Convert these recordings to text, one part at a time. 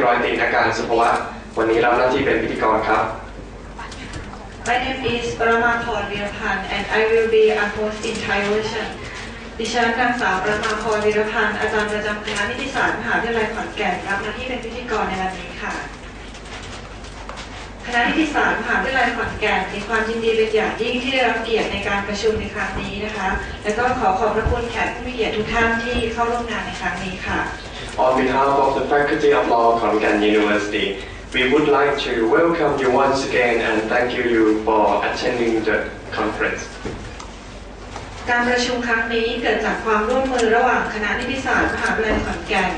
ร้อยตรีณการสุภวัฒน์วันนี้รับหน้าที่เป็นพิธีกรครับ My name is Paramaphor Veerapan and I will be a host in Thai version. ดิฉันนางสาวประมาพร วีรพันธ์อาจารย์ประจำคณะนิติศาสตร์มหาวิทยาลัยขอนแก่นรับหน้าที่เป็นพิธีกรในวันนี้ค่ะคณะนิติศาสตร์มหาวิทยาลัยขอนแก่นมีความยินดีเป็นอย่างยิ่งที่ได้รับเกียรติในการประชุมในครั้งนี้นะคะและก็ขอบพระคุณแขกผู้มีเกียรติทุกท่านที่เข้าร่วมงานในครั้งนี้ค่ะ On behalf of the Faculty of Law Khon University, we would like to welcome you once again and thank you for attending the conference. การประชุมครั้งนี้เกิดจากความร่วมมือระหว่างคณะนิติศาสตร์มหาวิทยาลัยขอนแก่น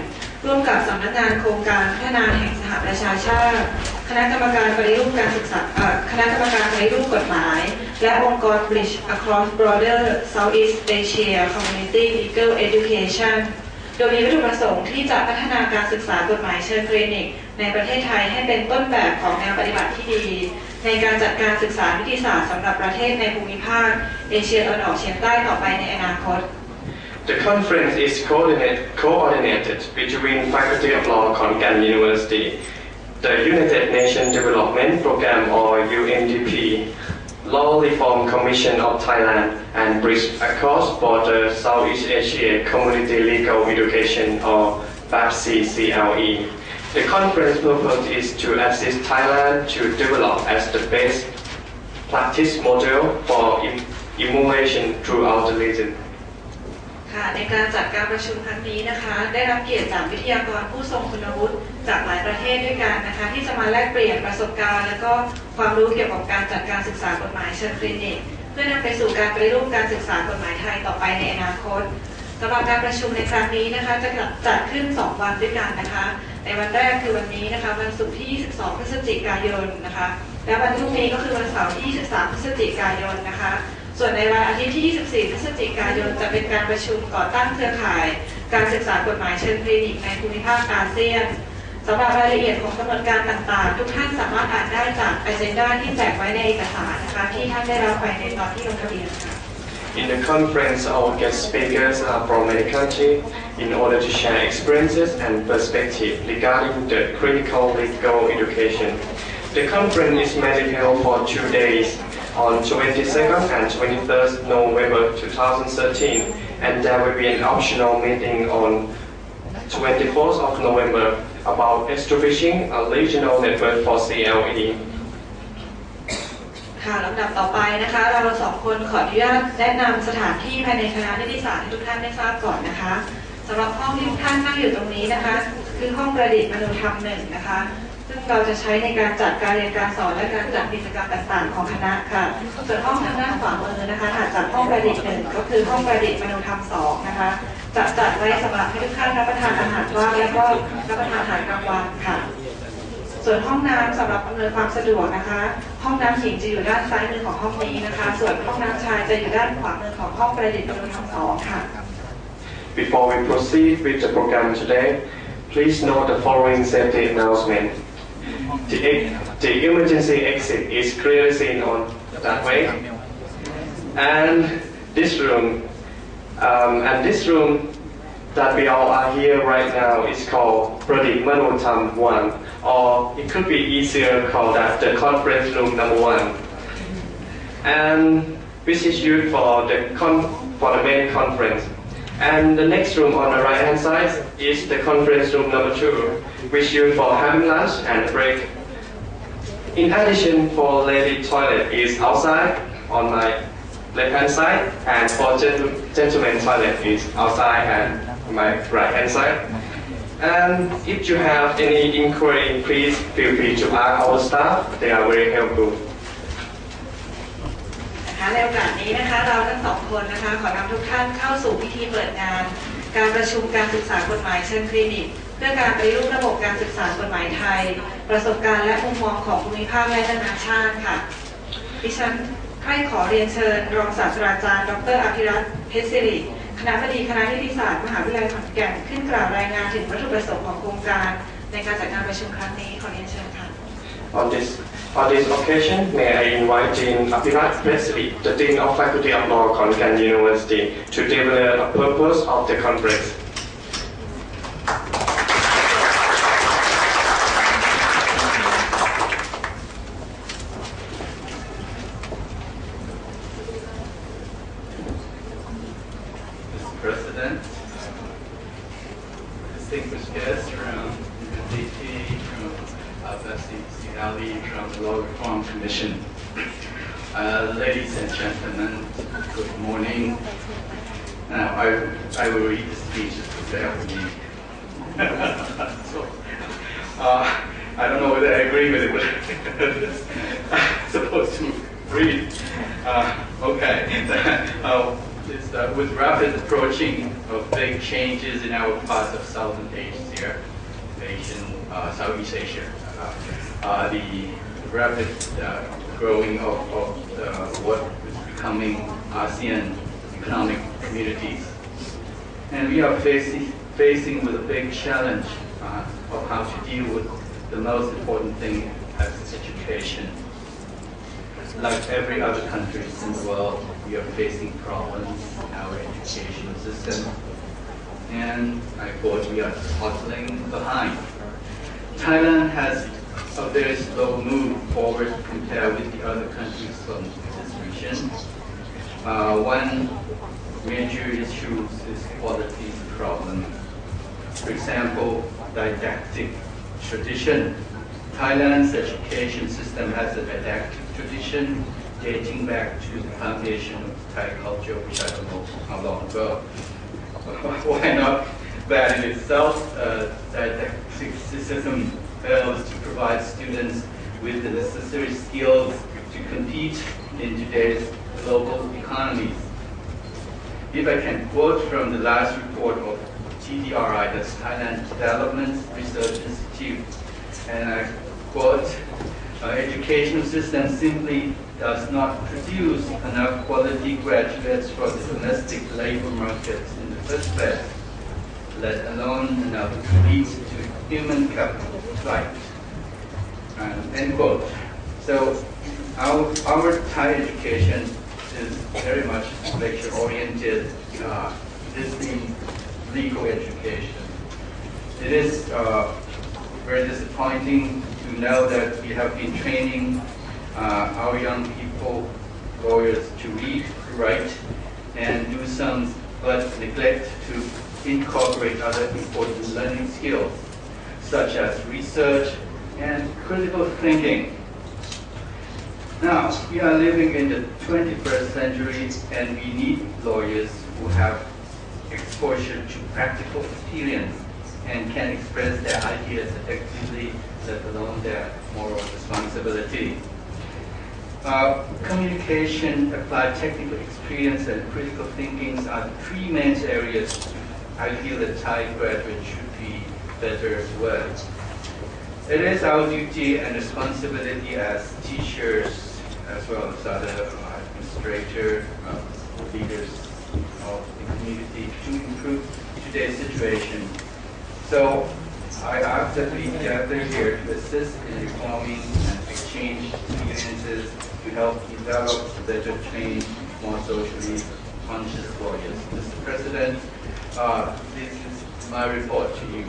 ร่วมกับสำนักงานโครงการพัฒนาแห่งสหประชาชาติคณะกรรมการปฏิรูปการศึกษาคณะกรรมการปฏิรูปกฎหมายและองค์กร Bridge Across Border Southeast Asia Community Legal Education โดยมีวัตถุประสงค์ที่จะพัฒนาการศึกษากฎหมายเชิงคลินิกในประเทศไทยให้เป็นต้นแบบของแนวปฏิบัติที่ดีในการจัดการศึกษานิติศาสตร์สำหรับประเทศในภูมิภาคเอเชียตะวันออกเฉียงใต้ต่อไปในอนาคต The conference is coordinated between Faculty of Law Khon University, the United Nations Development Programme or UNDP, Law Reform Commission of Thailand, and Bridge Across Border Southeast Asia Community Legal Education or BAPC-CLE. The conference purpose is to assist Thailand to develop as the best practice model for emulation throughout the region. ในการจัดการประชุมครั้งนี้นะคะได้รับเกียรติจากวิทยากรผู้ทรงคุณวุฒิจากหลายประเทศด้วยกันนะคะที่จะมาแลกเปลี่ยนประสบการณ์และก็ความรู้เกี่ยวกับการจัดการศึกษากฎหมายเชิงคลินิกเพื่อนำไปสู่การปฏิรูปการศึกษากฎหมายไทยต่อไปในอนาคตสำหรับการประชุมในครั้งนี้นะคะจะจัดขึ้น2วันด้วยกันนะคะในวันแรกคือวันนี้นะคะวันศุกร์ที่22พฤศจิกายนนะคะและวันพรุ่งนี้ก็คือวันเสาร์ที่23พฤศจิกายนนะคะส่วนในวันอาทิตย์ที่24พฤศจิกายนจะเป็นการประชุมก่อตั้งเครือข่ายการศึกษากฎหมายเชิงคลินิกในภูมิภาคอาเซียนสำหรับรายละเอียดของกำหนดการต่างๆทุกท่านสามารถอ่านได้จาก agenda ที่แจกไว้ในเอกสารนะคะที่ท่านได้รับไปในตอนที่ลงทะเบียนค่ะ In the conference, our guest speakers are from many countries in order to share experiences and perspective regarding the critical legal education. The conference is mainly held for 2 days on 22nd and 23rd November 2013, and there will be an optional meeting on 24th of November about establishing a regional network for CLE. ค่ะลำดับต่อไปนะคะเราสองคนขออนุญาตแนะนำสถานที่ภายในคณะนิติศาสตร์ให้ทุกท่านได้ทราบก่อนนะคะสำหรับห้องที่ทุกท่านนั่งอยู่ตรงนี้นะคะคือห้องประดิษฐ์มนุธรรม1นะคะซึ่งเราจะใช้ในการจัดการเรียนการสอนและการจัดกิจกรรมต่างๆของคณะค่ะส่วนห้องทางด้านขวามือนะคะถัดจากห้องประดิษฐ์1ก็คือห้องประดิษฐ์มนุธรรม2นะคะจะจัดไว้สำหรับให้ทุกท่านรับประทานอาหารว่างและก็รับประทานอาหารกลางวันค่ะส่วนห้องน้ำสำหรับอำนวยความสะดวกนะคะห้องน้ำหญิงจะอยู่ด้านซ้ายมือของห้องนี้นะคะส่วนห้องน้ำชายจะอยู่ด้านขวามือของห้องประดิษฐ์มนุธรรม2ค่ะ Before we proceed with the program today, please note the following safety announcement. The emergency exit is clearly seen on that way, and this room that we all are here right now is called Pradeep Manotham 1, or it could be easier called as the conference room number 1, and which is used for the main conference. And the next room on the right hand side is the conference room number 2, which is used for having lunch and break. In addition, for lady toilet is outside on my left hand side, and for gentleman toilet is outside and my right hand side. And if you have any inquiry, please feel free to ask our staff. They are very helpful. ในโอกาสนี้นะคะเราทั้งสองคนนะคะขอนำทุกท่านเข้าสู่พิธีเปิดงานการประชุมการศึกษากฎหมายเชิงคลินิกเพื่อการปฏิรูประบบการศึกษากฎหมายไทยประสบการณ์และมุมมองของภูมิภาคและนานาชาติค่ะดิฉันใคร่ขอเรียนเชิญรองศาสตราจารย์ดร.อภิรัตน์เพชรศิริคณบดีคณะนิติศาสตร์มหาวิทยาลัยขอนแก่นขึ้นกล่าวรายงานถึงวัตถุประสงค์ของโครงการในการจัดการประชุมครั้งนี้ขอเรียนเชิญค่ะ On this occasion, may I invite Dean Apirat Presli, the Dean of Faculty of Law Khon University, to declare the purpose of the conference. Ali from the Law Reform Commission. Ladies and gentlemen, good morning. Now, I will read the speech prepared for me. So, I don't know whether I agree with it, but I'm supposed to read. Okay. With rapid approaching of big changes in our parts of Southeast Asia, the rapid growing of what is becoming ASEAN economic communities. And we are facing with a big challenge of how to deal with the most important thing as education. Like every other country in the world, we are facing problems in our educational system. And I quote, we are toddling behind. Thailand has a very slow move forward compared with the other countries from this region. One major issue is quality problem. For example, didactic tradition. Thailand's education system has a didactic tradition dating back to the foundation of Thai culture, which I don't know how long ago. Why not? That in itself, didactic system fails to provide students with the necessary skills to compete in today's global economies. If I can quote from the last report of TDRI, that's Thailand Development Research Institute, and I quote, educational system simply does not produce enough quality graduates for the domestic labor markets in the first place, let alone enough to lead to human capital flight. End quote. So our Thai education is very much lecture-oriented, discipline, legal education. It is very disappointing to know that we have been training our young people, lawyers, to read, write, and do some, but neglect to incorporate other important learning skills, such as research and critical thinking. Now, we are living in the 21st century, and we need lawyers who have exposure to practical experience and can express their ideas effectively, let alone their moral responsibility. Communication, applied technical experience, and critical thinking are the three main areas I feel that Thai graduates should be better with. It is our duty and responsibility as teachers, as well as other administrators, leaders of the community, to improve today's situation. So I ask that we gather here to assist in reforming and exchange experiences to help develop better trained, more socially conscious lawyers. Mr. President, this is my report to you.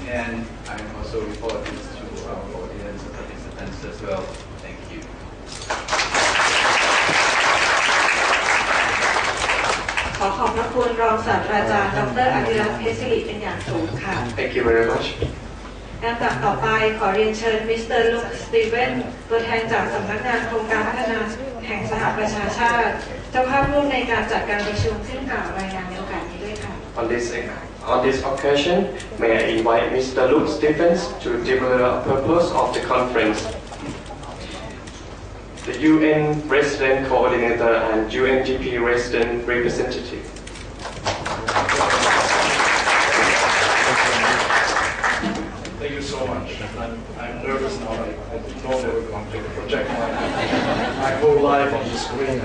And I'm also reporting this to our audience and participants as well. Thank you. ขอขอบพระคุณรองศาสตราจารย์ดร.อภิรัตน์เพชรศิริเป็นอย่างสูงค่ะ Thank you very much. ลำดับต่อไปขอเรียนเชิญมิสเตอร์ลุคสตีเวนตัวแทนจากสำนักงานโครงการพัฒนาแห่งสหประชาชาติเจ้าภาพร่วมในการจัดการประชุมซึ่งกล่าวรายงานในโอกาสนี้ด้วยค่ะ On this occasion, may I invite Mr. Luke Stephens to deliver a purpose of the conference. The UN Resident Coordinator and UNDP Resident Representative. Thank you so much. I'm nervous now. I didn't know they were going to project my whole life on the screen.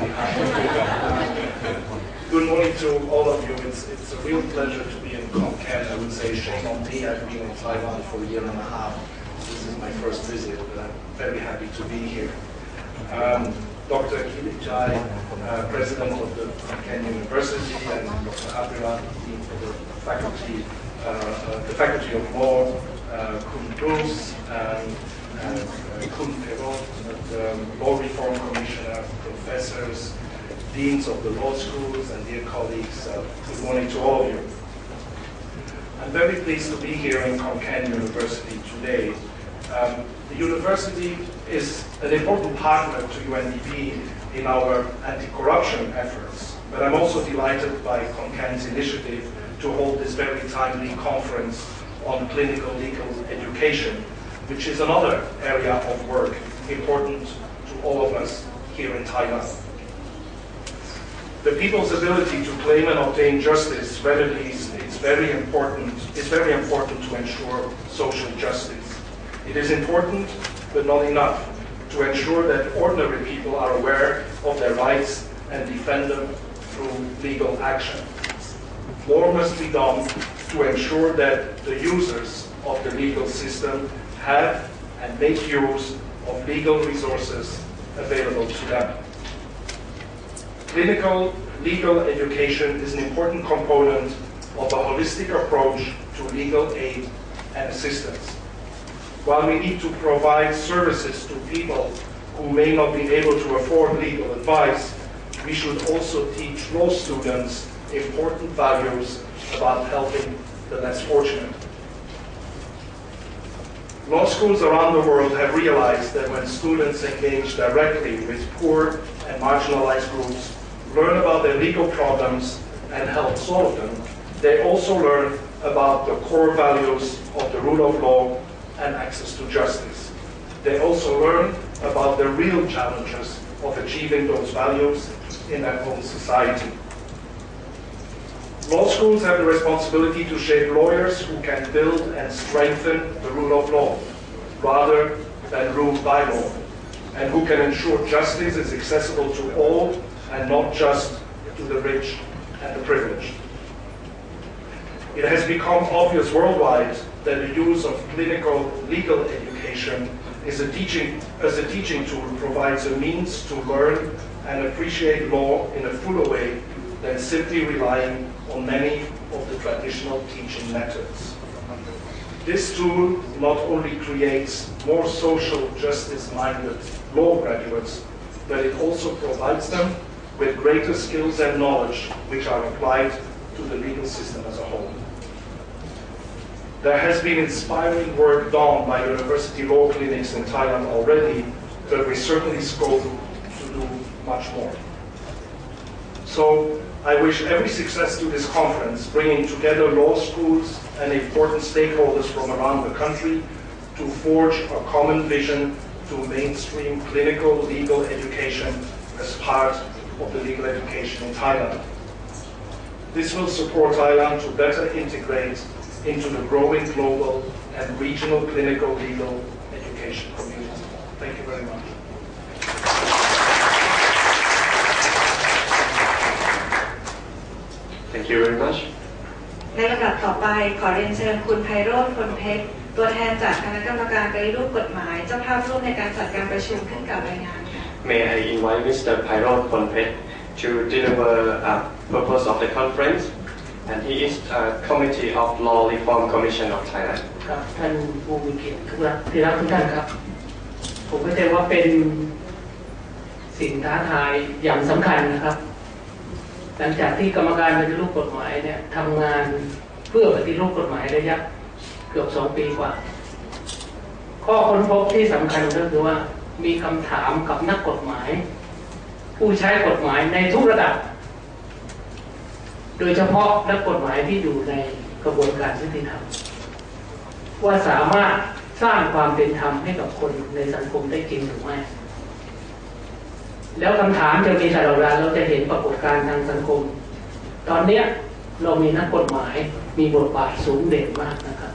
Good morning to all of you. It's a real pleasure to be in Khon-Kaen. I would say shame on me. I've been in Taiwan for a year and a half. This is my first visit, but I'm very happy to be here. Dr. Kilit Jai, President of the Khon-Kaen University, and Dr. Abhirat, Dean for the Faculty of Law, Kun Bruce, and Kun Perot, the Law Reform Commissioner, professors, deans of the law schools, and dear colleagues, good morning to all of you. I'm very pleased to be here in Khon-Kaen University today The university is an important partner to UNDP in our anti-corruption efforts, but I'm also delighted by CONCAN's initiative to hold this very timely conference on clinical legal education, which is another area of work important to all of us here in Thailand. The people's ability to claim and obtain justice remedies is very important to ensure social justice. It is important, but not enough, to ensure that ordinary people are aware of their rights and defend them through legal action. More must be done to ensure that the users of the legal system have and make use of legal resources available to them. Clinical legal education is an important component of a holistic approach to legal aid and assistance. While we need to provide services to people who may not be able to afford legal advice, we should also teach law students important values about helping the less fortunate. Law schools around the world have realized that when students engage directly with poor and marginalized groups, learn about their legal problems and help solve them, they also learn about the core values of the rule of law and access to justice. They also learn about the real challenges of achieving those values in their own society. Law schools have the responsibility to shape lawyers who can build and strengthen the rule of law, rather than rule by law, and who can ensure justice is accessible to all and not just to the rich and the privileged. It has become obvious worldwide that the use of clinical legal education as a teaching tool provides a means to learn and appreciate law in a fuller way than simply relying on many of the traditional teaching methods. This tool not only creates more social justice-minded law graduates, but it also provides them with greater skills and knowledge which are applied to the legal system as a whole. There has been inspiring work done by university law clinics in Thailand already, but we certainly scope to do much more. So I wish every success to this conference, bringing together law schools and important stakeholders from around the country to forge a common vision to mainstream clinical legal education as part of the legal education in Thailand. This will support Thailand to better integrate into the growing global and regional clinical legal education community. Thank you very much. Thank you very much. ในลำดับต่อไปขอเรียนเชิญคุณไพโรจน์ พลเพชร ตัวแทนจากคณะกรรมการปฏิรูปกฎหมายเจ้าภาพร่วมในการจัดการประชุมขึ้นกล่าวรายงานค่ะ May I invite Mr. Pairot Phonphet to deliver a purpose of the conference, and he is a Committee of Law Reform Commission of Thailand. ครับท่านผู้มีเกียรติที่รักทุกท่านครับผมเข้าใจว่าเป็นสิ่งท้าทายอย่างสำคัญนะครับหลังจากที่กรรมการปฏิรูปกฎหมายเนี่ยทำงานเพื่อปฏิรูปกฎหมายระยะเกือบ2 ปีกว่าข้อค้นพบที่สำคัญก็คือว่ามีคำถามกับนักกฎหมายผู้ใช้กฎหมายในทุกระดับโดยเฉพาะนักกฎหมายที่อยู่ในกระบวนการยุติธรรมว่าสามารถสร้างความเป็นธรรมให้กับคนในสังคมได้จริงหรือไม่แล้วคำถามจะมีตลอดเวลาเราจะเห็นปรากฏการณ์ทางสังคมตอนนี้เรามีนักกฎหมายมีบทบาทสูงเด่นมากนะครับ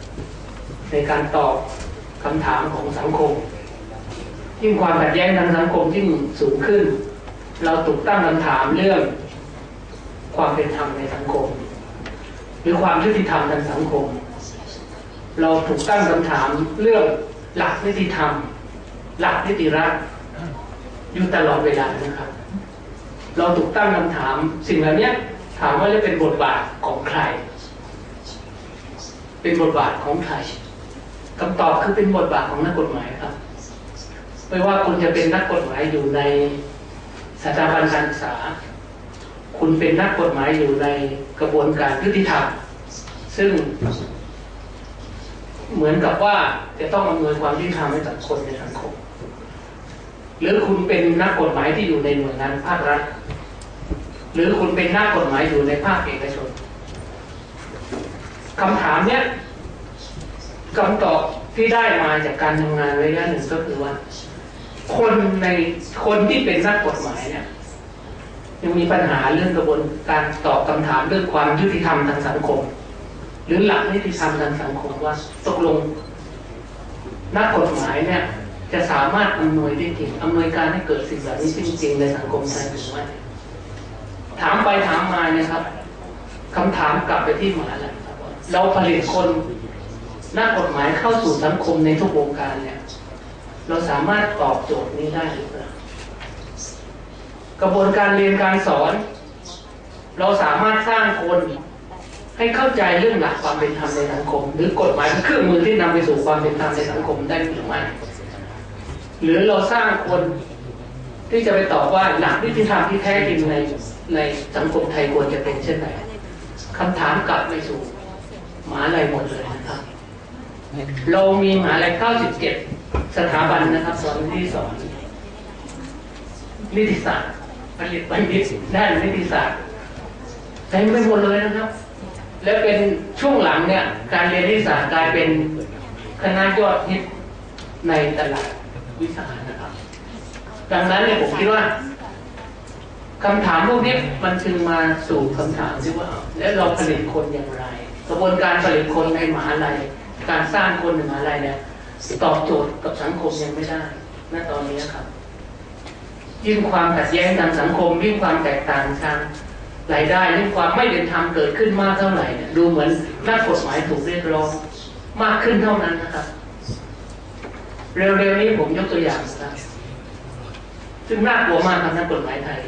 ในการตอบคำถามของสังคมยิ่งความขัดแย้งทางสังคมยิ่งสูงขึ้นเราถูกตั้งคำถามเรื่องความเป็นธรรมในสังคมหรือความยุติธรรมทางสังคมเราถูกตั้งคำถามเรื่องหลักนิติธรรมหลักนิติรัฐอยู่ตลอดเวลานะครับเราถูกตั้งคำถามสิ่งเหล่านี้ถามว่าจะเป็นบทบาทของใครเป็นบทบาทของใครคำตอบคือเป็นบทบาทของนักกฎหมายครับไม่ว่าคุณจะเป็นนักกฎหมายอยู่ในสถาบันการศึกษาคุณเป็นนักกฎหมายอยู่ในกระบวนการยุติธรรมซึ่ง เหมือนกับว่าจะต้องอำนวยความยุติธรรมให้กับคนในสังคมหรือคุณเป็นนักกฎหมายที่อยู่ในหน่วยงานภาครัฐหรือคุณเป็นนักกฎหมายอยู่ในภาคเอกชนคำถามเนี้ยคำตอบที่ได้มาจากการทำงานระยะหนึ่งก็คือว่าคนที่เป็นนักกฎหมายเนี่ยยังมีปัญหาเรื่องกระบวนการตอบคำถามเรื่องความยุติธรรมทางสังคมหรือหลักนิติธรรมทางสังคมว่าตกลงนักกฎหมายเนี่ยจะสามารถอำนวยได้จริงอำนวยการให้เกิดสิ่งแบบนี้จริงๆในสังคมไทยหรือไม่ถามไปถามมาเนี่ยครับคำถามกลับไปที่หมาแหละเราผลิตคนนักกฎหมายเข้าสู่สังคมในทุกวงการเนี่ยเราสามารถตอบโจทย์นี้ได้หรือเปล่ากระบวนการเรียนการสอนเราสามารถสร้างคนให้เข้าใจเรื่องหลักความเป็นธรรมในสังคมหรือกฎหมายเป็นเครื่องมือที่นำไปสู่ความเป็นธรรมในสังคมได้หรือไม่หรือเราสร้างคนที่จะไปตอบว่าหลักนิติธรรมที่แท้จริงในสังคมไทยควรจะเป็นเช่นไรคำถามกลับไปสู่มหาลัยหมดเลยนะครับเรามีมหาลัย97สถาบันนะครับสอนนิติศาสตร์นิติศาสตร์ผลิตบัณฑิตด้านนิติศาสตร์เต็มไปหมดเลยนะครับและเป็นช่วงหลังเนี่ยการเรียนนิติศาสตร์กลายเป็นคณะยอดฮิตในตลาดวิชานะครับดังนั้นเนี่ยผมคิดว่าคำถามพวกนี้มันจึงมาสู่คำถามที่ว่าแล้วเราผลิตคนอย่างไรกระบวนการผลิตคนในมหาลัยการสร้างคนในมหาลัยเนี่ยตอบโจทย์กับสังคมยังไม่ได้ณตอนนี้ครับยิ่งความขัดแย้งทางสังคมยิ่งความแตกต่างทางรายได้ยิ่งความไม่เป็นธรรมเกิดขึ้นมากเท่าไหร่เนี่ยดูเหมือนนักกฎหมายถูกเรียกร้องมากขึ้นเท่านั้นนะครับเร็วๆนี้ผมยกตัวอย่างนะครับซึ่งน่ากลัวมากครับนักกฎหมายไทย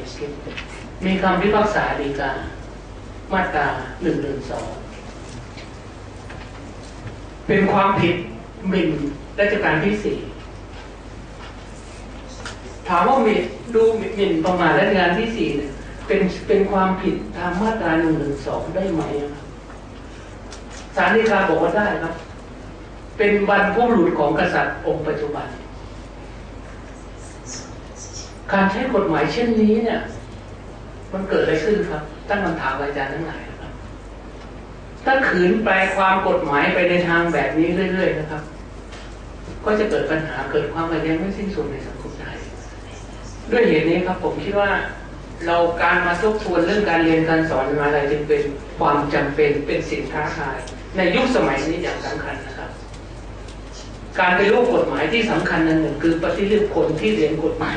มีคำพิพากษาฎีกามาตรา112เป็นความผิดหมิ่นราชการที่4ถามว่าดูหมิ่นประมาทราชการที่4เนี่ยเป็นความผิดตามมาตรา112ได้ไหมครับศาลฎีกาบอกว่าได้ครับเป็นบรรพบุรุษของกษัตริย์องค์ปัจจุบันการใช้กฎหมายเช่นนี้เนี่ยมันเกิดอะไรขึ้นครับตั้งคำถามอาจารย์ทั้งหลายนะครับถ้าขืนแปลความกฎหมายไปในทางแบบนี้เรื่อยๆนะครับก็จะเกิดปัญหาเกิดความขัดแย้งไม่สิ้นสุดในสังคมไทยด้วยเหตุนี้ครับผมคิดว่าเราการมาทบทวนเรื่องการเรียนการสอนมาอะไรจึงเป็นความจำเป็นเป็นสิ่งท้าทายในยุคสมัยนี้อย่างสำคัญนะครับการไปรูปกฎหมายที่สำคัญหนึ่งคือปฏิรูปคนที่เรียนกฎหมาย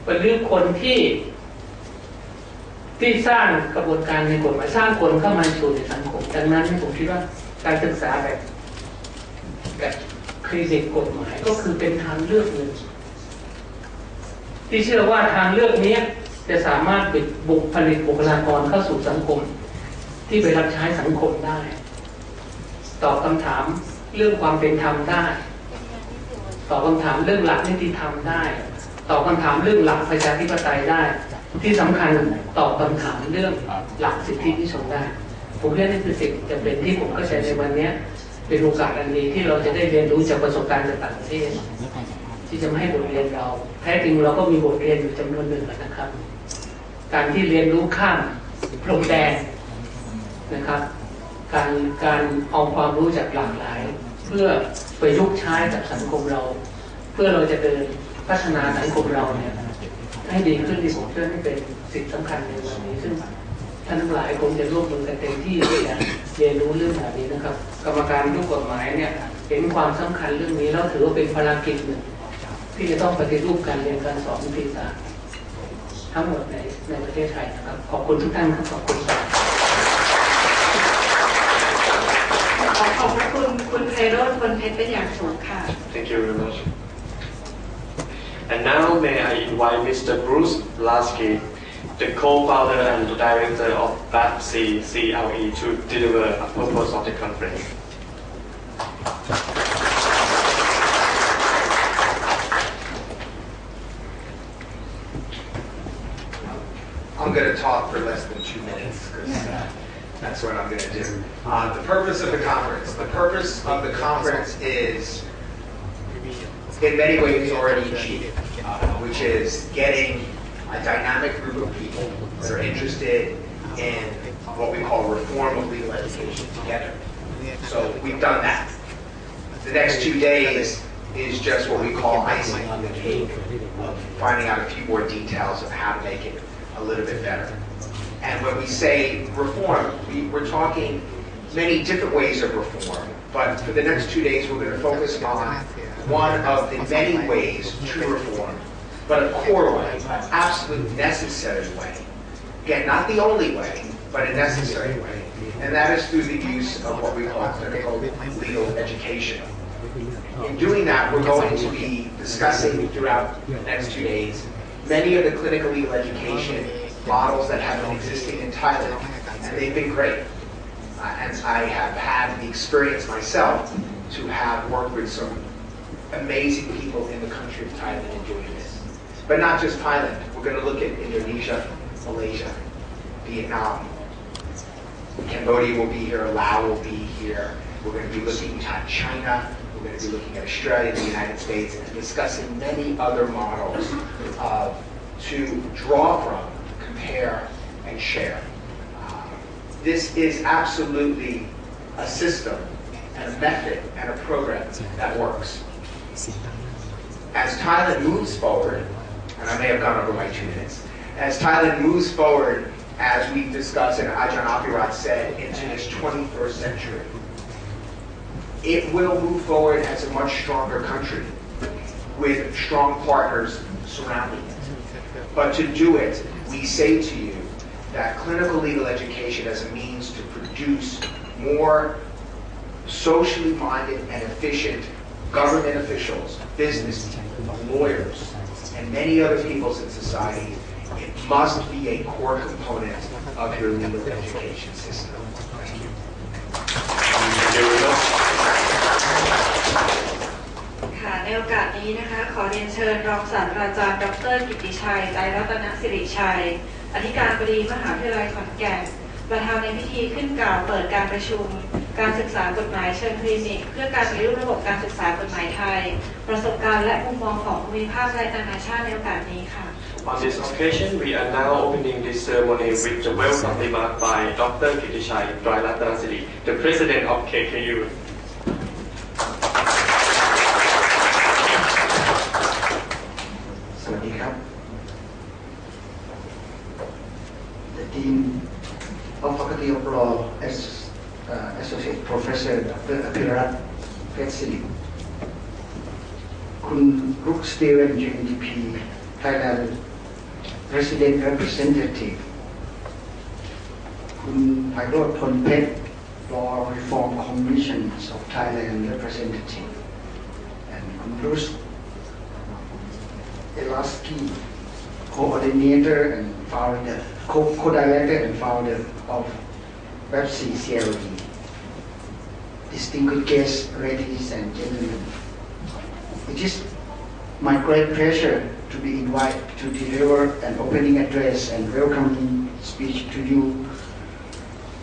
ปฏิรูปคนที่สร้างกระบวนการในกฎหมายสร้างคนเข้ามาสู่ในสังคมดังนั้นผมคิดว่าการศึกษาแบบคลินิกกฎหมายก็คือเป็นทางเลือกหนึ่งที่เชื่อว่าทางเลือกนี้จะสามารถผลิตบุคลากรเข้าสู่สังคมที่ไปรับใช้สังคมได้ตอบคำถามเรื่องความเป็นธรรมได้ตอบคำถามเรื่องหลักนิติธรรมได้ตอบคำถามเรื่องหลักประชาธิปไตยได้ที่สำคัญตอบคำถามเรื่องหลักสิทธิมนุษยชนได้ผมเรียกนี่คือสิ่งจะเป็นที่ผมเข้าใจในวันนี้เป็นโอกาสอันดีที่เราจะได้เรียนรู้จากประสบการณ์จากต่างประเทศที่จะมาให้บทเรียนเราแท้จริงเราก็มีบทเรียนอยู่จำนวนหนึ่งนะครับการที่เรียนรู้ข้ามพรมแดนนะครับการเอาความรู้จากหลากหลายเพื่อไปยุกใช้กับสังคมเราเพื่อเราจะเดินพัฒนาสังคมเราเนี่ยให้ดีขึ้นที่ผมเชื่อนี่เป็นสิ่งสำคัญในวันนี้ซึ่งท่านทั้งหลายคงจะร่วมมือกันเต็มที่ที่จะเรียนรู้เรื่องแบบนี้นะครับกรรมการรูปกฎหมายเนี่ยเห็นความสำคัญเรื่องนี้แล้วถือว่าเป็นภารกิจหนึ่งที่จะต้องปฏิรูปการเรียนการสอนนิติศาสตร์ทั้งหมดในประเทศไทยนะครับขอบคุณทุกท่านครับขอบคุณครับขอบคุณไพโรจน์ พลเพชรเป็นอย่างสูงค่ะ Thank you very much. And now may I invite Mr. Bruce Lasky, the co-founder and director of BAPC CLE, to deliver a purpose of the conference. I'm going to talk for less than 2 minutes because That's what I'm going to do. The purpose of the conference is, in many ways, already achieved, which is getting a dynamic group of people that are interested in what we call reform of legal education together. So we've done that. The next 2 days is just what we call icing on the cake of finding out a few more details of how to make it a little bit better. And when we say reform, we're talking many different ways of reform, but for the next 2 days we're going to focus on one of the many ways to reform, but a core way, an absolute necessary way. Again, not the only way, but a necessary way. And that is through the use of what we call clinical legal education. In doing that, we're going to be discussing throughout the next 2 days many of the clinical legal education models that have been existing in Thailand, and they've been great. And I have had the experience myself to have worked with some amazing people in the country of Thailand in doing this. But not just Thailand. We're going to look at Indonesia, Malaysia, Vietnam. Cambodia will be here, Laos will be here. We're going to be looking at China. We're going to be looking at Australia and the United States and discussing many other models to draw from, compare, and share. This is absolutely a system and a method and a program that works. As Thailand moves forward, and I may have gone over my 2 minutes, as Thailand moves forward, as we discussed and Ajahn Apirat said, into this 21st century, it will move forward as a much stronger country with strong partners surrounding it. But to do it, we say to you that clinical legal education as a means to produce more socially minded and efficient government officials, business people, lawyers, and many other peoples in society, it must be a core component of your legal education system. Thank you.ค่ะ ในโอกาสนี้นะคะขอเรียนเชิญรองศาสตราจารย์ดร.กิตติชัย ไตรรัตนสิริชัย อธิการบดีมหาวิทยาลัยขอนแก่น ประธานในพิธีขึ้นกล่าวเปิดการประชุมการศึกษากฎหมายเชิงคลินิกเพื่อการปฏิรูประบบการศึกษากฎหมายไทยประสบการณ์และมุมมองของภูมิภาคและนานาชาติในโอกาสนี้ค่ะ On this occasion, we are now opening this ceremony with the welcome remark by Dr. Kittichai Trirattanasiri, the President of KKU. สวัสดีครับ The Dean of Faculty of Law, Associate Professor Dr. Apirat Phetsiri, คุณรุกสตีเวน UNDP Thailand President Representative, คุณไพโรจน์ พลเพชร Law Reform Commission of Thailand Representative, and คุณ Bruce Elaski, Co-Director and Founder of Websy CLE. Distinguished guests, ladies and gentlemen, it is my great pleasure to be invited to deliver an opening address and welcoming speech to you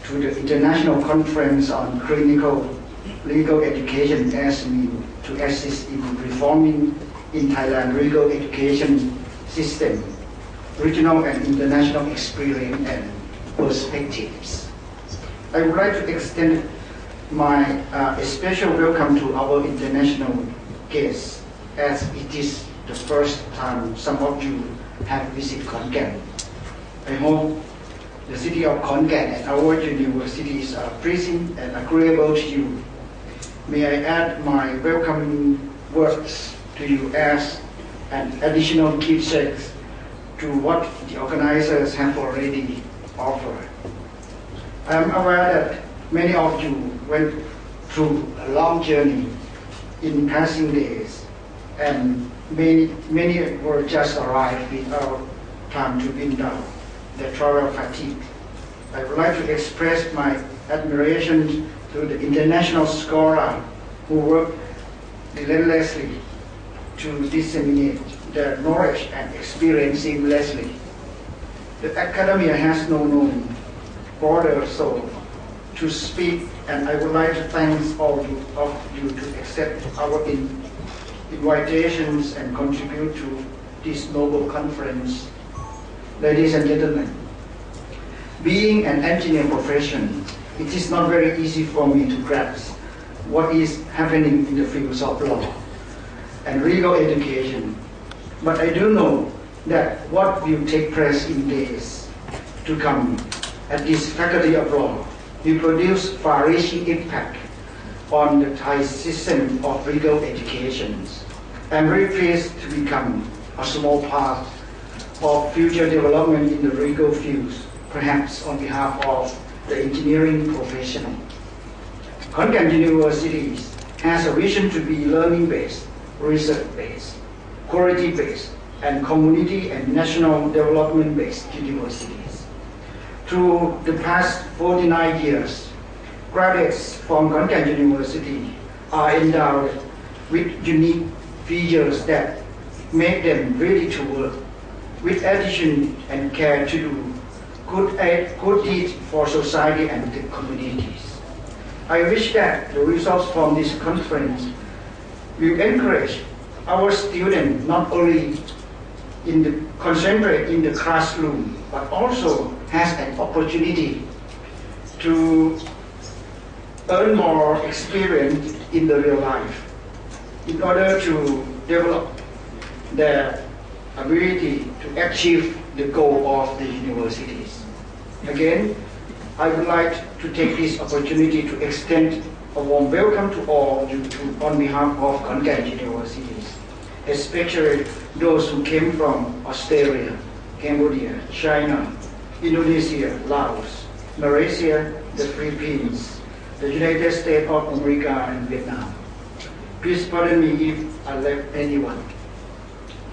to the International Conference on Clinical Legal Education as a means to assist in reforming in Thailand legal education system, regional and international experience and perspectives. I would like to extend my special welcome to our international guests, as it is the first time some of you have visited Khon Kaen. I hope the city of Khon Kaen and our universities are pleasing and agreeable to you. May I add my welcoming words to you as an additional keepsake to what the organizers have already offered. I am aware that many of you went through a long journey in passing days, and many were just arrived without time to wind down their travel fatigue. I would like to express my admiration to the international scholars who worked relentlessly to disseminate their knowledge and experience seamlessly. The academia has no known border, so to speak, and I would like to thank all of you to accept our invitations and contribute to this noble conference. Ladies and gentlemen, being an engineer profession, it is not very easy for me to grasp what is happening in the fields of law and legal education. But I do know that what will take place in days to come at this Faculty of Law will produce far-reaching impact on the Thai system of legal education. I'm very pleased to become a small part of future development in the legal fields, perhaps on behalf of the engineering profession. Khon Kaen University has a vision to be learning-based, research-based, quality-based, and community and national development-based universities. Through the past 49 years, graduates from Khon Kaen University are endowed with unique features that make them ready to work with attitude and care to do good deeds for society and the communities. I wish that the results from this conference will encourage our students not only concentrate in the classroom, but also has an opportunity to earn more experience in the real life in order to develop their ability to achieve the goal of the universities. Again, I would like to take this opportunity to extend a warm welcome to all you on behalf of Khon Kaen Universities, especially those who came from Australia, Cambodia, China, Indonesia, Laos, Malaysia, the Philippines, the United States of America, and Vietnam. Please pardon me if I left anyone.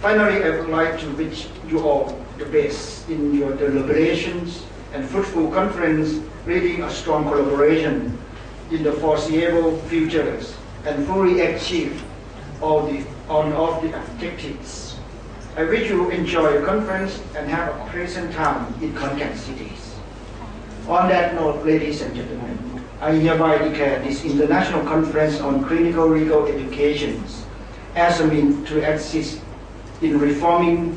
Finally, I would like to wish you all the best in your deliberations and fruitful conference, leading a strong collaboration in the foreseeable futures and fully achieve all of the objectives. I wish you enjoy the conference and have a pleasant time in Khon Kaen cities. On that note, ladies and gentlemen, I hereby declare this International Conference on Clinical Legal Education as a means to assist in reforming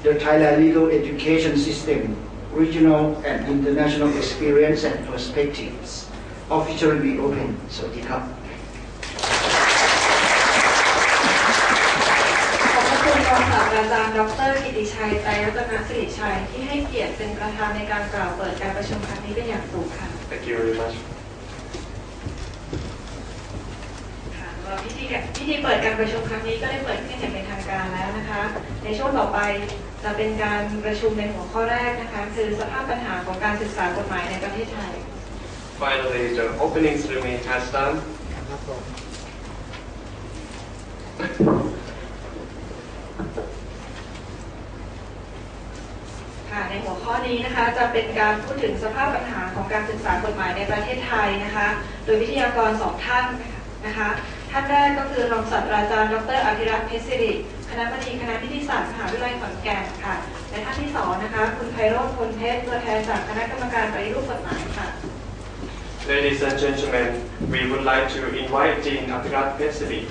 the Thailand legal education system, regional and international experience and perspectives, officially be open. สวัสดีครับ ขอบคุณรองศาสตราจารย์ดร.กิติชัย ไตรรัตนสิริชัยที่ให้เกียรติเป็นประธานในการกล่าวเปิดการประชุมครั้งนี้เป็นอย่างสูงค่ะ Thank you very much. พิธีเปิดการประชุมครั้งนี้ก็ได้เปิดขึ้นอย่างเป็นทางการแล้วนะคะในช่วงต่อไปจะเป็นการประชุมในหัวข้อแรกนะคะคือสภาพปัญหาของการศึกษากฎหมายในประเทศไทย Finally, the opening ceremony has done. ค่ะในหัวข้อนี้นะคะจะเป็นการพูดถึงสภาพปัญหาของการศึกษากฎหมายในประเทศไทยนะคะโดยวิทยากร2ท่านนะคะท่านแรกก็คือรองศาสตราจารย์ดร.อภิรัตน์เพชรศิริคณบดีคณะนิติศาสตร์มหาวิทยาลัยขอนแก่นค่ะและท่านที่2นะคะคุณไพโรจน์ พลเพชรตัวแทนจากคณะกรรมการปฏิรูปกฎหมายค่ะ Ladies and gentlemen, we would like to invite Dean Apirat Pesiri,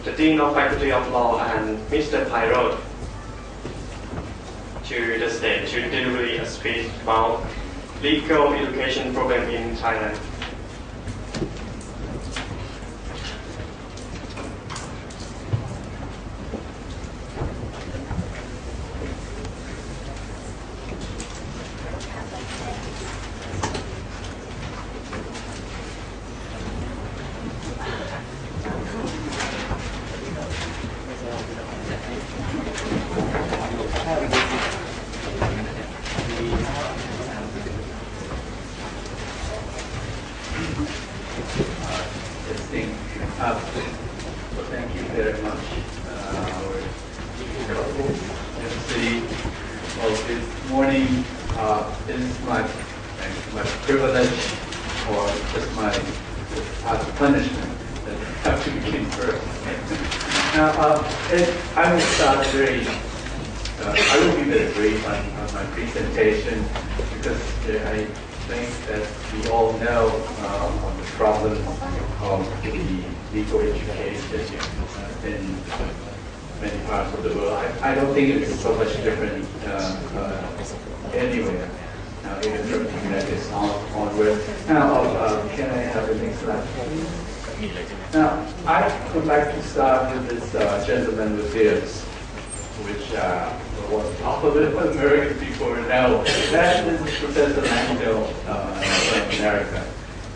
the Dean of Faculty of Law, and Mr. Pairod to the stage to deliver a speech about legal education program in Thailand. Thank you very much. This morning, it is my privilege or just my punishment that I have to begin first. Now, I will start I will be very brief on my presentation because think that we all know on the problem of the legal education in many parts of the world. I don't think it's so much different anywhere. Now, even from the United States onward. Now, can I have the next slide? Now, I would like to start with this gentleman with ears, which was popular with American people know. That is Professor Langdell from America.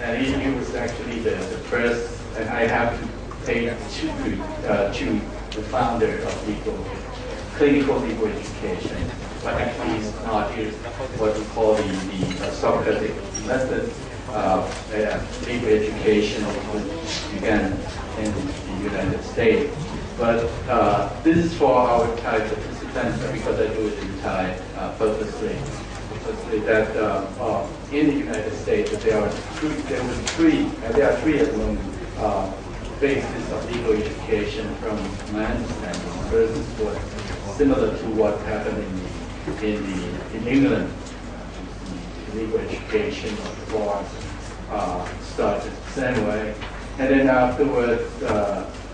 And he was actually the first, and I have to pay tribute to the founder of clinical legal education. But actually it's not what we call the Socratic method of legal education, which began in the United States. But this is for our Thai participants, because I do it in Thai purposely. That in the United States, there are three at the moment bases of legal education from my understanding. First is what similar to what happened in England. Legal education or law started the same way, and then afterwards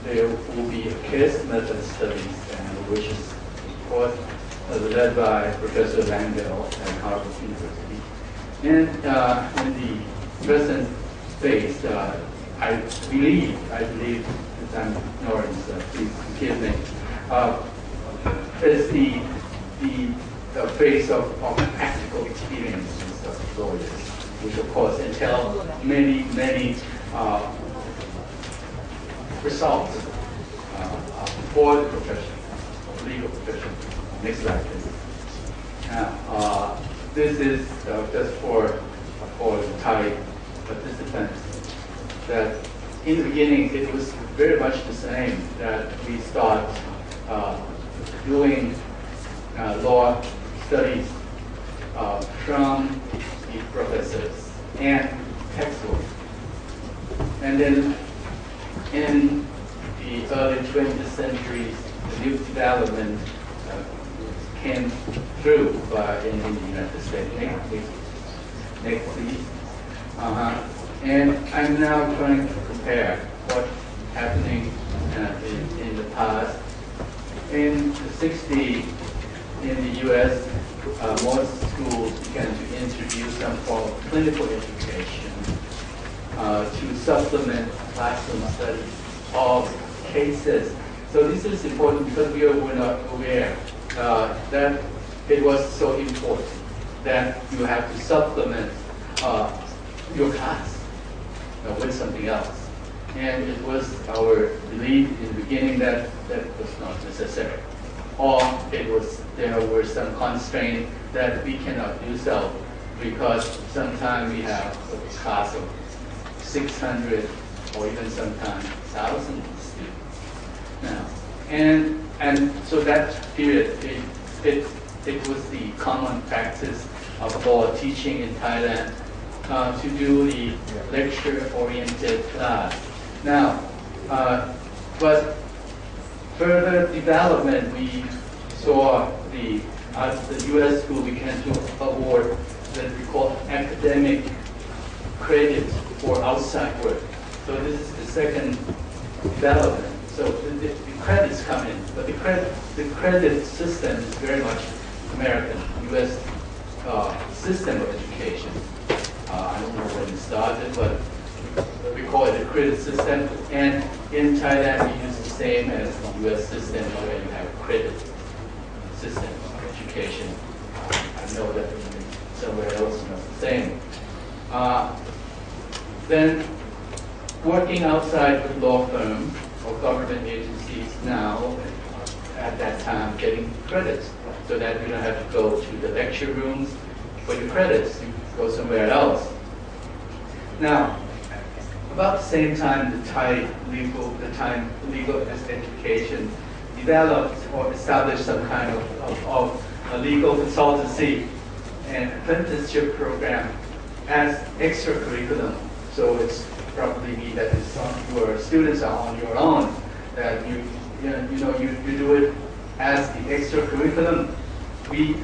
there will be a case method studies, which is of course led by Professor Langdell at Harvard University. And in the present phase, I believe, if I'm ignorant, please forgive me, is the phase of practical experiences of lawyers, which of course entail many results for the profession, legal profession. Next slide, please. Now, this is just for the Thai participants. That in the beginning it was very much the same. That we start doing law studies from the professors and textbooks, and then in the early 20th century, the new development came through in the United States. Next, please. And I'm now trying to compare what's happening in the past. In the 60s, in the U.S., most schools began to introduce some form of clinical education to supplement classroom studies of cases. So this is important because we were not aware that it was so important that you have to supplement your class with something else. And it was our belief in the beginning that that was not necessary. Or there were some constraints that we cannot do so because sometimes we have a class of 600 or even sometimes 1,000 students. Now, and so that period, it was the common practice of law teaching in Thailand to do the lecture-oriented class. Now, but further development, we saw the U.S. school began to award what we call academic credit for outside work. So this is the second development. So the credits come in, but the credit system is very much American, U.S. System of education. I don't know when it started, but we call it a credit system. And in Thailand, we use the same as the U.S. system, where you have a credit system of education. I know that somewhere else is not the same. Then, working outside with law firms or government agencies now, at that time, getting credits, so that you don't have to go to the lecture rooms for your credits. You go somewhere else. Now, about the same time, the Thai legal education developed or established some kind of a legal consultancy and apprenticeship program as extracurriculum. So it's probably me that is your students are on your own. That you do it as the extracurriculum. We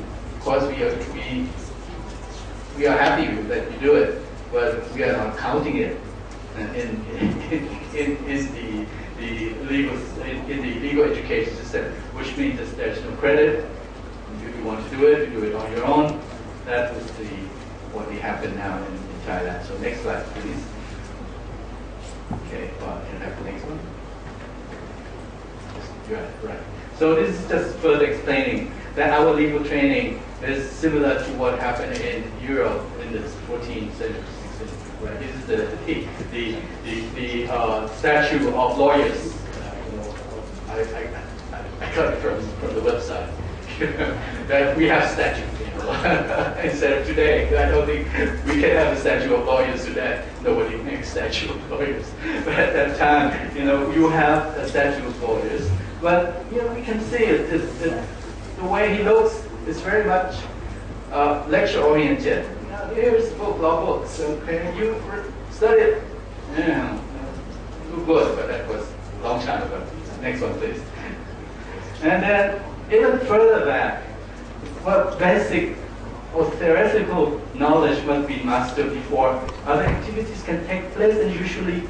we are happy that you do it, but we are not counting it in the legal education system, which means that there's no credit. If you want to do it, you do it on your own. That is what we happen now in Thailand. So next slide, please. Okay, can I have the next one? Right. So this is just further explaining that our legal training is similar to what happened in Europe in the 14th century. Right? This is the statute of lawyers. I got it from the website. That we have statute, instead of today. I don't think we can have a statute of lawyers today. Nobody makes statute of lawyers. But at that time, you have a statute of lawyers. But we can see it. The way he looks is very much lecture oriented. Here's law books. Okay, you study it. Good, but that was a long time ago. Next one, please. And then even further back, what basic or theoretical knowledge must be mastered before other activities can take place, and usually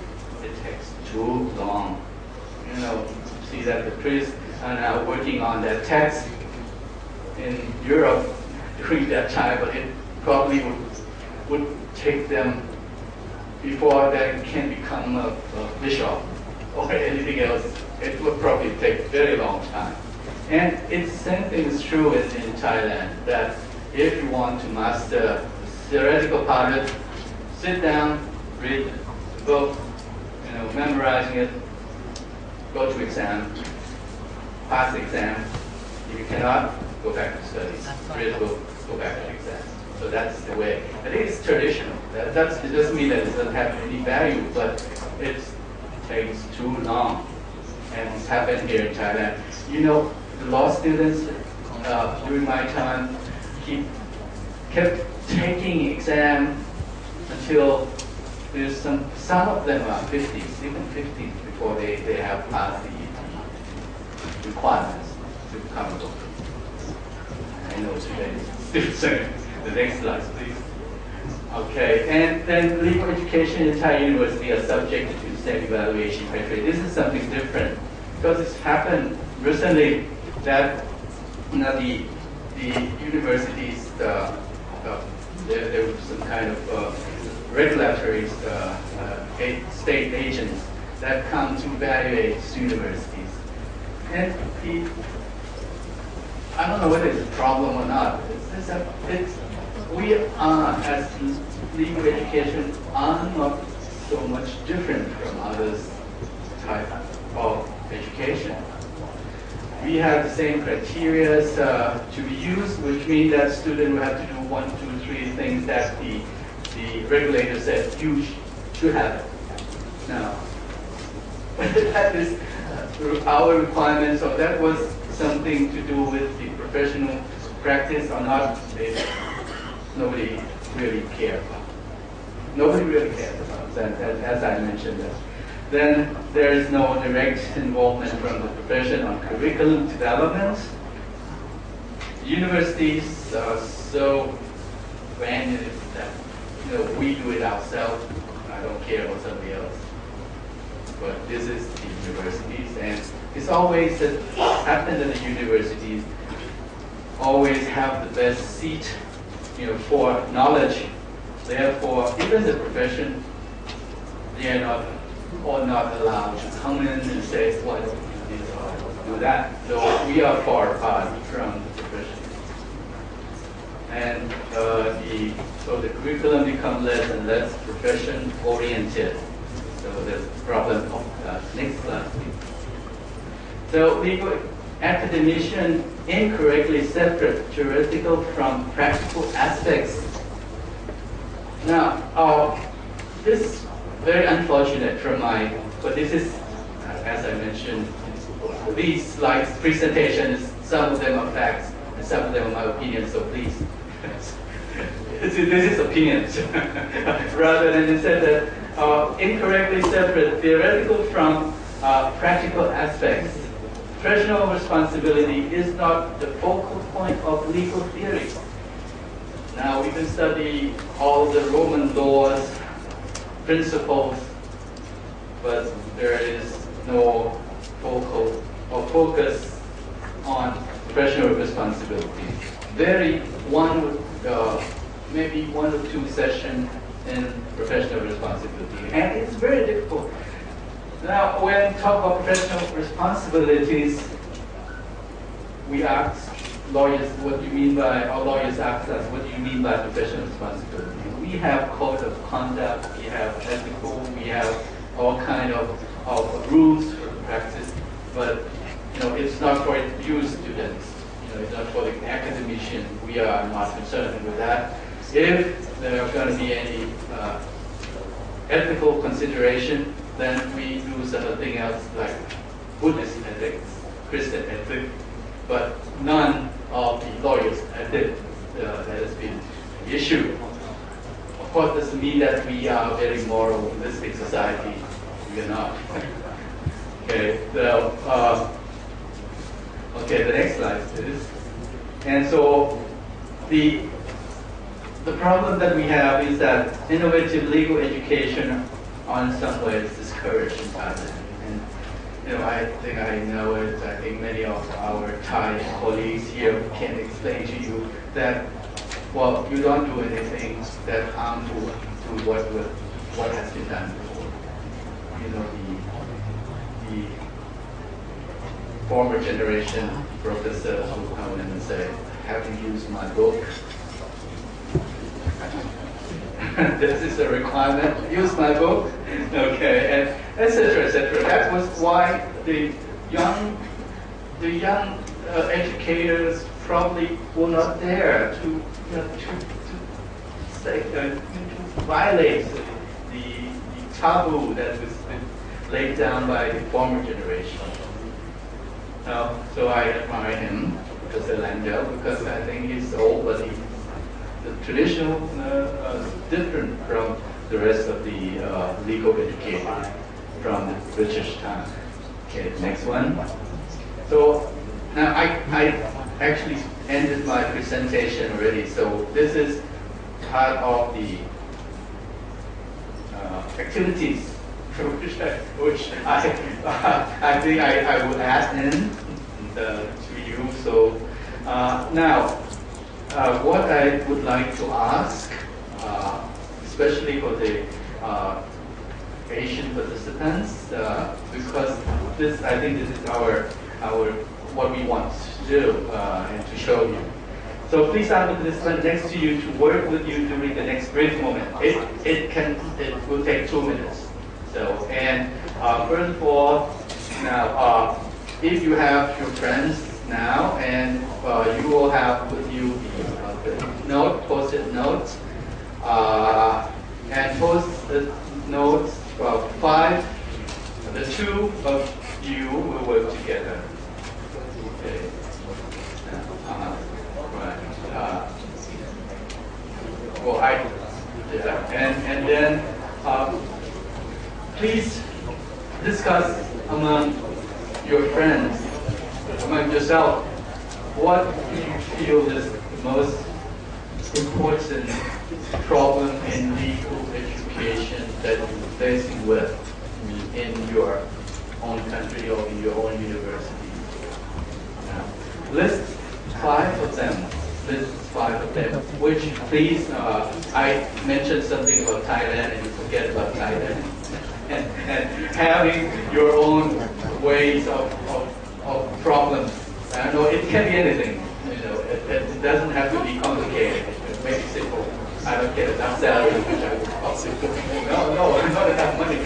it takes too long. See that the priests are now working on that text in Europe during that time, but it probably would take them before they can become a bishop or anything else. It would probably take a very long time. And the same thing is true in Thailand, that if you want to master the theoretical part of it, sit down, read the book, memorizing it, go to exam, pass the exam. If you cannot, go back to studies. Read the book, go back to exam. So that's the way. I think it's traditional. It doesn't mean that it doesn't have any value, but it takes too long. And it's happened here in Thailand. The law students during my time kept taking exam until there's some of them are 50s, even 50s, before they have passed the requirements to become a doctor. I know today still saying. The next slide, please. Okay, and then legal education in Thai university are subject to the same evaluation criteria. This is something different because it's happened recently that the universities there was some kind of regulatory state agents that come to evaluate universities, and I don't know whether it's a problem or not. We are, as legal education, are not so much different from others type of education. We have the same criteria to be used, which means that student will have to do 1, 2, 3 things that the regulator said you should have. Now, whether that is our requirements or that was something to do with the professional practice or not, nobody really cared about. Nobody really cared about that, as I mentioned. Then there is no direct involvement from the profession on curriculum development. Universities are so branded that we do it ourselves. I don't care about somebody else. But this is the universities, and it's always that happened at the universities. Always have the best seat, for knowledge. Therefore, even the profession, they are not allowed to come in and say, "Why don't you do this or do that?" So we are far apart from the profession, and so the curriculum becomes less and less profession oriented. So there's a problem of next slide, please. So legal academician incorrectly separate theoretical from practical aspects. Now, this is very unfortunate but this is, as I mentioned, these slides, presentations, some of them are facts, and some of them are my opinions, so please. This is opinions, rather than it said that incorrectly separate theoretical from practical aspects. Professional responsibility is not the focal point of legal theory. Now we can study all the Roman laws, principles, but there is no focal or focus on professional responsibility. Maybe one or two sessions in professional responsibility, and it's very difficult. Now, when we talk about professional responsibilities, we ask lawyers, what do you mean by, or lawyers ask us, what do you mean by professional responsibility? We have code of conduct, we have ethical, we have all kind of rules for practice, but it's not for you students, it's not for the academician. We are not concerned with that. If there are going to be any ethical consideration, then we do something else like Buddhist ethics, Christian ethics, but none of the lawyers' ethics that has been issued. Of course, this doesn't mean that we are a very moralistic society. We are not. Okay, so okay, the next slide is. And so the problem that we have is that innovative legal education, on some ways, discouraged in Thailand. And I think I know it. I think many of our Thai colleagues here can explain to you that, well, you don't do anything that harmful to what has been done before. The former generation professors will come in and say, have you used my book? This is a requirement. Use my book, okay, and etc. etc. That was why the young educators probably were not there to violate the taboo that was laid down by the former generation. So I admire him, Professor Landau, because I think he's old, but the traditional different from the rest of the legal education from the British time. Okay, next one. So now I actually ended my presentation already. So this is part of the activities which I think I will add in to you. So now. What I would like to ask, especially for the Asian participants, because I think this is our what we want to do and to show you. So please ask the participant next to you to work with you during the next brief moment. It will take 2 minutes. So first of all, now if you have your friends now, and you will have with you the post-it notes, and post-it notes for 5. The 2 of you will work together. Okay. Right. And then please discuss among your friends, among yourself, what do you feel is the most important problem in legal education that you're facing with in your own country or in your own university? Now, list 5 of them. List 5 of them. Which, please, I mentioned something about Thailand and you forget about Thailand. And having your own ways of problems. I don't know, it can be anything. It doesn't have to be complicated. Make it simple. I don't get enough salary, which I will. No, not enough money.